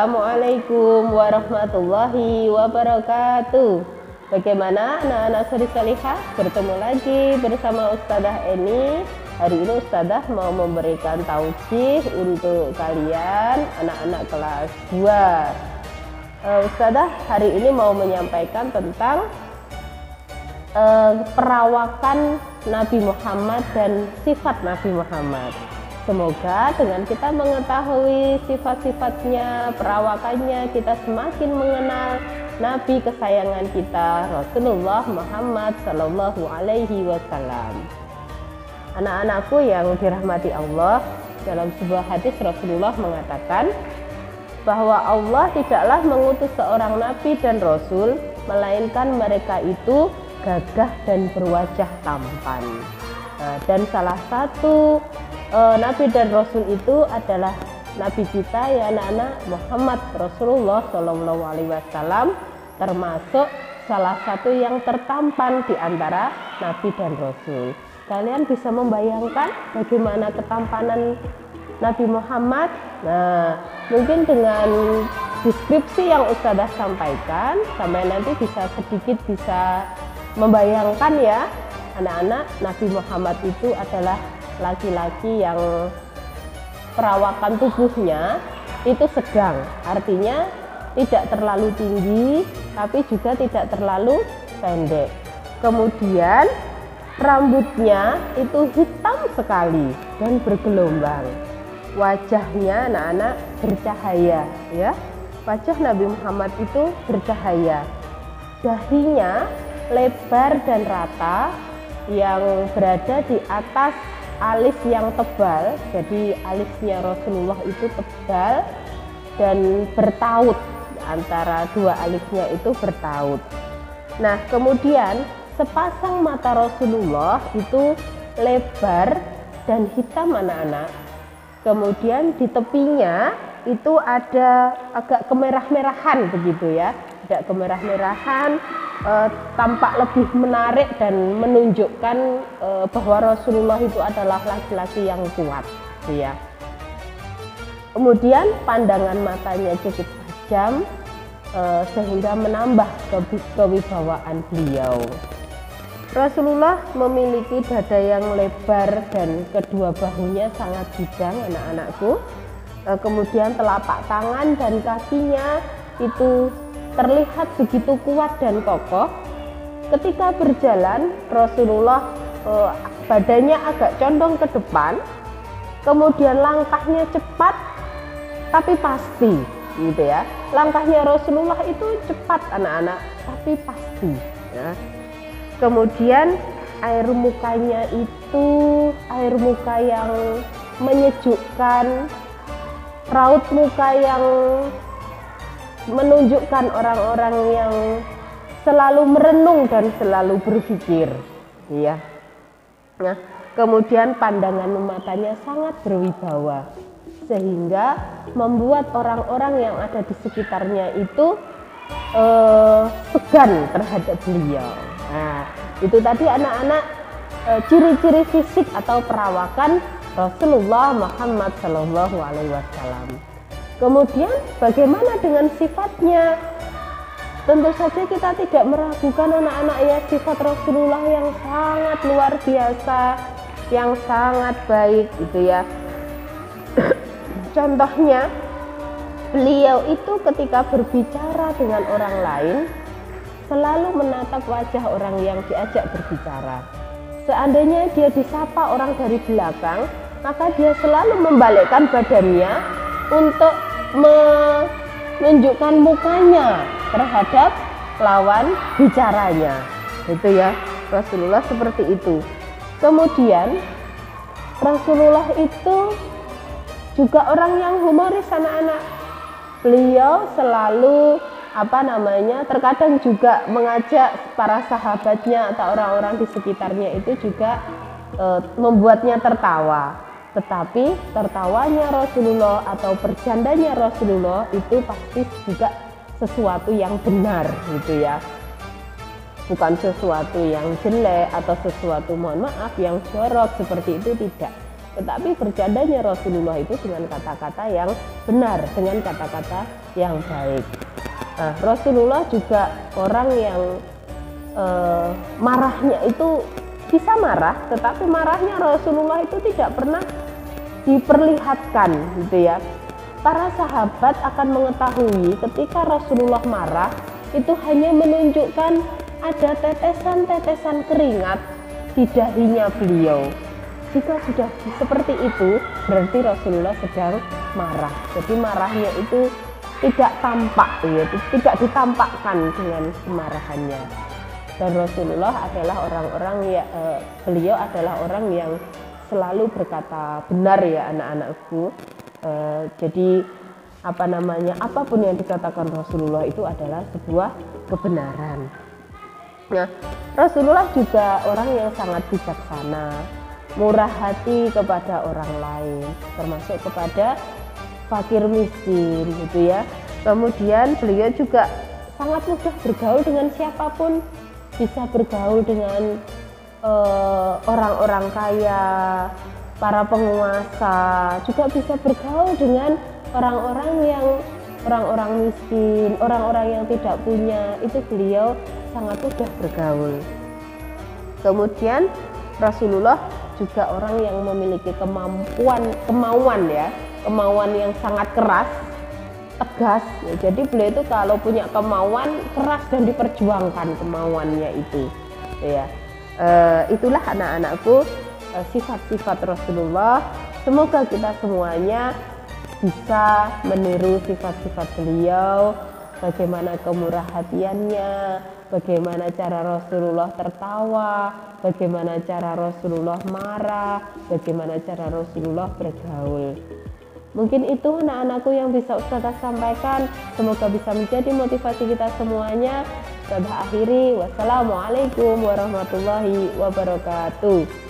Assalamualaikum warahmatullahi wabarakatuh. Bagaimana anak-anak salihah? Bertemu lagi bersama Ustadzah Eni. Hari ini Ustadzah mau memberikan taujih untuk kalian anak-anak kelas 2. Ustadzah hari ini mau menyampaikan tentang perawakan Nabi Muhammad dan sifat Nabi Muhammad. Semoga dengan kita mengetahui sifat-sifatnya, perawakannya, kita semakin mengenal Nabi kesayangan kita, Rasulullah Muhammad Sallallahu Alaihi Wasallam. Anak-anakku yang dirahmati Allah, dalam sebuah hadis Rasulullah mengatakan bahwa Allah tidaklah mengutus seorang Nabi dan Rasul, melainkan mereka itu gagah dan berwajah tampan. Dan salah satu Nabi dan Rasul itu adalah Nabi kita ya anak-anak, Muhammad Rasulullah Shallallahu Alaihi Wasallam, termasuk salah satu yang tertampan di antara Nabi dan Rasul. Kalian bisa membayangkan bagaimana ketampanan Nabi Muhammad? Nah, mungkin dengan deskripsi yang Ustadzah sampaikan, sampai nanti sedikit bisa membayangkan ya anak-anak, Nabi Muhammad itu adalah laki-laki yang perawakan tubuhnya itu sedang, artinya tidak terlalu tinggi tapi juga tidak terlalu pendek. Kemudian rambutnya itu hitam sekali dan bergelombang. Wajahnya anak-anak bercahaya ya. Wajah Nabi Muhammad itu bercahaya. Dahinya lebar dan rata yang berada di atas alis yang tebal, jadi alisnya Rasulullah itu tebal dan bertaut, antara dua alisnya itu bertaut. Nah, kemudian sepasang mata Rasulullah itu lebar dan hitam anak-anak. Kemudian di tepinya itu ada agak kemerah-merahan begitu ya, agak kemerah-merahan, tampak lebih menarik dan menunjukkan bahwa Rasulullah itu adalah laki-laki yang kuat ya. Kemudian pandangan matanya cukup tajam sehingga menambah kewibawaan beliau. Rasulullah memiliki dada yang lebar dan kedua bahunya sangat bidang anak-anakku. Kemudian telapak tangan dan kakinya itu terlihat begitu kuat dan kokoh. Ketika berjalan, Rasulullah badannya agak condong ke depan, kemudian langkahnya cepat tapi pasti gitu ya. Langkahnya Rasulullah itu cepat anak-anak tapi pasti ya. Kemudian air mukanya itu air muka yang menyejukkan, raut muka yang menunjukkan orang-orang yang selalu merenung dan selalu berpikir ya. Nah, kemudian pandangan matanya sangat berwibawa sehingga membuat orang-orang yang ada di sekitarnya itu segan terhadap beliau. Nah, itu tadi anak-anak ciri-ciri fisik atau perawakan Rasulullah Muhammad Shallallahu Alaihi Wasallam. Kemudian bagaimana dengan sifatnya? Tentu saja kita tidak meragukan anak-anak ya, sifat Rasulullah yang sangat luar biasa, yang sangat baik gitu ya. Contohnya, beliau itu ketika berbicara dengan orang lain selalu menatap wajah orang yang diajak berbicara. Seandainya dia disapa orang dari belakang, maka dia selalu membalikkan badannya untuk menunjukkan mukanya terhadap lawan bicaranya. Itu ya, Rasulullah seperti itu. Kemudian Rasulullah itu juga orang yang humoris anak-anak. Beliau selalu terkadang juga mengajak para sahabatnya atau orang-orang di sekitarnya itu juga membuatnya tertawa. Tetapi tertawanya Rasulullah atau bercandanya Rasulullah itu pasti juga sesuatu yang benar gitu ya. Bukan sesuatu yang jelek atau sesuatu mohon maaf yang jorok seperti itu, tidak. tetapi bercandanya Rasulullah itu dengan kata-kata yang benar, dengan kata-kata yang baik. Nah, Rasulullah juga orang yang marahnya itu bisa marah, tetapi marahnya Rasulullah itu tidak pernah diperlihatkan gitu ya. Para sahabat akan mengetahui ketika Rasulullah marah itu hanya menunjukkan ada tetesan-tetesan keringat di dahinya beliau. Jika sudah seperti itu, berarti Rasulullah sedang marah. Jadi marahnya itu tidak tampak, ya, tidak ditampakkan dengan kemarahannya. Dan Rasulullah adalah beliau adalah orang yang selalu berkata benar ya anak-anakku. Jadi apapun yang dikatakan Rasulullah itu adalah sebuah kebenaran. Nah, Rasulullah juga orang yang sangat bijaksana, murah hati kepada orang lain, termasuk kepada fakir miskin gitu ya. Kemudian beliau juga sangat mudah bergaul dengan siapapun, bisa bergaul dengan orang-orang kaya, para penguasa, juga bisa bergaul dengan orang-orang miskin, orang-orang yang tidak punya, itu beliau sangat mudah bergaul. Kemudian Rasulullah juga orang yang memiliki kemauan yang sangat keras, tegas ya. Jadi beliau itu kalau punya kemauan keras dan diperjuangkan kemauannya itu ya. Itulah anak-anakku sifat-sifat Rasulullah. Semoga kita semuanya bisa meniru sifat-sifat beliau, bagaimana kemurah hatiannya, bagaimana cara Rasulullah tertawa, bagaimana cara Rasulullah marah, bagaimana cara Rasulullah bergaul. Mungkin itu anak-anakku yang bisa Ustazah sampaikan. Semoga bisa menjadi motivasi kita semuanya. Ustazah akhiri, wassalamualaikum warahmatullahi wabarakatuh.